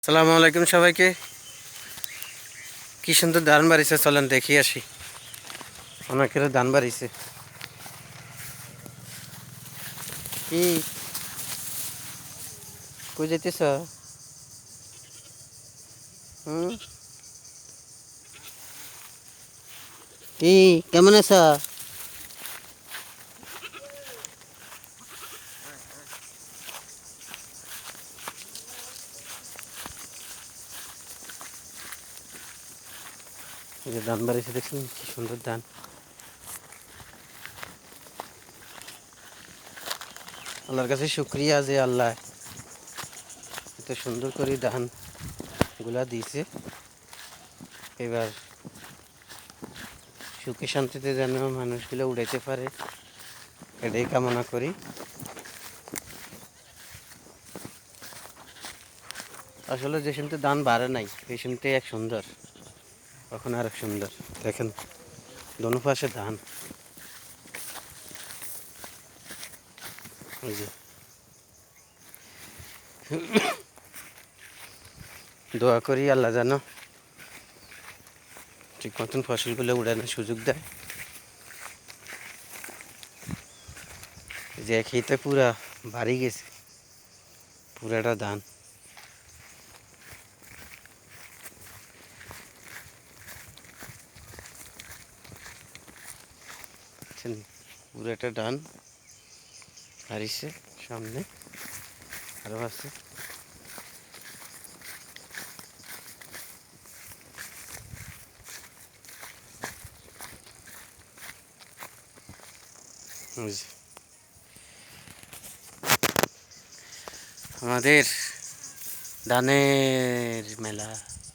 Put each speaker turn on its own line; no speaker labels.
আসসালামু আলাইকুম সবাইকে। কি সুন্দর ধান বাড়িছে, চলেন দেখি আসি। অনেকের ধান বাড়িছে। কি কই যাইতেছ? হুম, কি কেমন আছ? এই যে ধান বাড়িছে, দেখছেন কি সুন্দর ধান। আল্লাহর কাছে শুক্রিয়া যে আল্লাহ এত সুন্দর করে ধান গুলা দিয়েছে। এবার সুখে শান্তিতে যেন মানুষগুলো উড়াইতে পারে, এটাই কামনা করি। আসলে যে শুনতে ধান বাড়ে নাই, এই শুনতে এক সুন্দর, কখন আর এক সুন্দর। দেখেন দোনো পাশে ধান। ওই যে দোয়া করি আল্লাহ যেন ঠিক মতন ফসলগুলো উড়ানোর সুযোগ দেয়। যে খেতে পুরা ভারী গেছে, পুরাটা ধান। বুঝছেন? পুরাটা ধান হারিছে, সামনে আরো আছে। ওই যে আমাদের ধানের মেলা।